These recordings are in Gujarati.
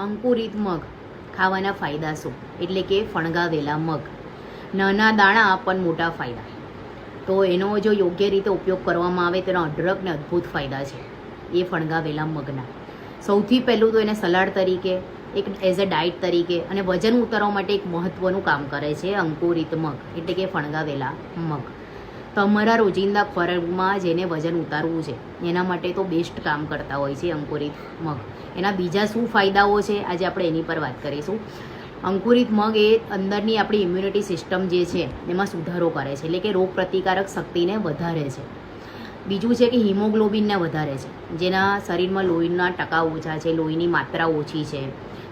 અંકુરિત મગ ખાવાના ફાયદા શું? એટલે કે ફણગાવેલા મગ, નાના દાણા પણ મોટા ફાયદા. તો એનો જો યોગ્ય રીતે ઉપયોગ કરવામાં આવે તેનો અઢળક ને અદ્ભુત ફાયદા છે એ ફણગાવેલા મગના. સૌથી પહેલું તો એને સલાડ તરીકે, એક એઝ અ ડાયટ તરીકે અને વજન ઉતારવા માટે એક મહત્ત્વનું કામ કરે છે અંકુરિત મગ, એટલે કે ફણગાવેલા મગ. તમારા રોજિંદા ખોરાકમાં જેને વજન ઉતારવું છે એના માટે તો બેસ્ટ કામ કરતા હોય છે અંકુરિત મગ. એના બીજા શું ફાયદાઓ છે આજે આપણે એની પર વાત કરીશું. અંકુરિત મગ એ અંદરની આપણી ઇમ્યુનિટી સિસ્ટમ જે છે એમાં સુધારો કરે છે, એટલે કે રોગ પ્રતિકારક શક્તિને વધારે છે. બીજું છે કે હિમોગ્લોબિનને વધારે છે, જેના શરીરમાં લોહીના ટકા ઓછા છે, લોહીની માત્રા ઓછી છે,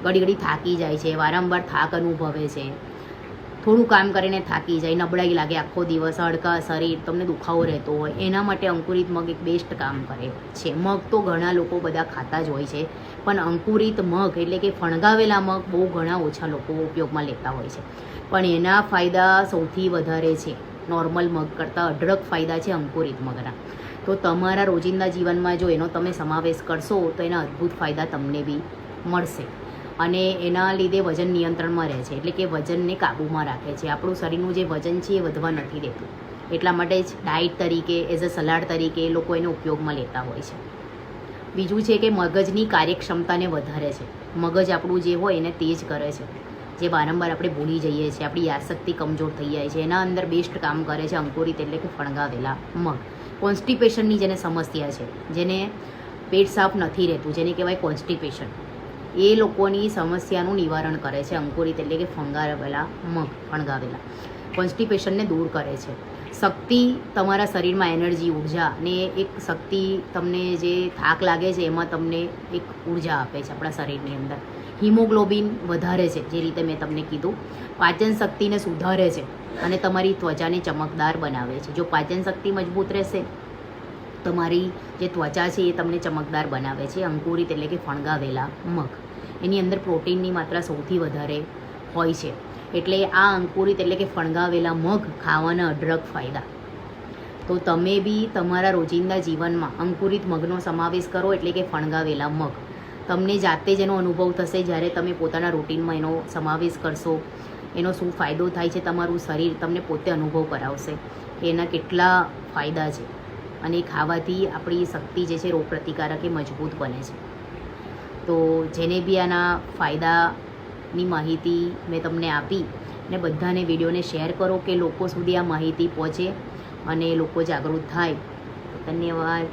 ઘડી ઘડી થાકી જાય છે, વારંવાર થાક અનુભવે છે, થોડું કામ કરીને થાકી જાય, નબળાઈ લાગે, આખો દિવસ હાડકા શરીર તમને દુખાવો રહેતો હોય, એના માટે અંકુરિત મગ એક બેસ્ટ કામ કરે છે. મગ તો ઘણા લોકો બધા ખાતા જ હોય છે, પણ અંકુરિત મગ એટલે કે ફણગાવેલા મગ બહુ ઘણા ઓછા લોકો ઉપયોગમાં લેતા હોય છે, પણ એના ફાયદા સૌથી વધારે છે. નોર્મલ મગ કરતાં અઢળક ફાયદા છે અંકુરિત મગના. તો તમારા રોજિંદા જીવનમાં જો એનો તમે સમાવેશ કરશો તો એના અદ્ભુત ફાયદા તમને બી મળશે. અને એના લીધે વજન નિયંત્રણમાં રહે છે, એટલે કે વજનને કાબૂમાં રાખે છે. આપણું શરીરનું જે વજન છે એ વધવા નથી દેતું, એટલા માટે જ ડાયટ તરીકે, એઝ અ સલાડ તરીકે લોકો એને ઉપયોગમાં લેતા હોય છે. બીજું છે કે મગજની કાર્યક્ષમતાને વધારે છે. મગજ આપણું જે હોય એને તેજ કરે છે, જે વારંવાર આપણે ભૂલી જઈએ છીએ, આપણી યાદશક્તિ કમજોર થઈ જાય છે, એના અંદર બેસ્ટ કામ કરે છે અંકુરિત એટલે કે ફણગાવેલા મગ. કોન્સ્ટિપેશનની જેને સમસ્યા છે, જેને પેટ સાફ નથી રહેતું, જેને કહેવાય કોન્સ્ટિપેશન, એ લોકોની સમસ્યાનું નિવારણ કરે છે અંકુરિત એટલે કે ફણગાવેલા મગ. ફણગાવેલા કોન્સ્ટિપેશનને દૂર કરે છે. શક્તિ, તમારા શરીરમાં એનર્જી, ઉર્જા ને એક શક્તિ, તમને જે થાક લાગે છે એમાં તમને એક ઉર્જા આપે છે આપણા શરીરની અંદર. હિમોગ્લોબિન વધારે છે, જે રીતે મેં તમને કીધું. પાચન શક્તિને સુધારે છે અને તમારી ત્વચાને ચમકદાર બનાવે છે. જો પાચન શક્તિ મજબૂત રહેશે, તમારી જે ત્વચા છે એ તમને ચમકદાર બનાવે છે અંકુરિત એટલે કે ફણગાવેલા મગ. એની અંદર પ્રોટીનની માત્રા સૌથી વધારે હોય છે, એટલે આ અંકુરિત એટલે કે ફણગાવેલા મગ ખાવાના અઢળક ફાયદા. તો તમે બી તમારા રોજિંદા જીવનમાં અંકુરિત મગનો સમાવેશ કરો, એટલે કે ફણગાવેલા મગ. તમને જાતે જ એનો અનુભવ થશે જ્યારે તમે પોતાના રૂટિનમાં એનો સમાવેશ કરશો. એનો શું ફાયદો થાય છે, તમારું શરીર તમને પોતે અનુભવ કરાવશે કે એના કેટલા ફાયદા છે. અને ખાવાથી આપણી શક્તિ જે છે રોગ પ્રતિકારક એ મજબૂત બને છે. તો જેને બી આના ફાયદાની માહિતી મેં તમને આપી, ને બધાને વિડીયોને શેર કરો કે લોકો સુધી આ માહિતી પહોંચે અને લોકો જાગૃત થાય. ધન્યવાદ.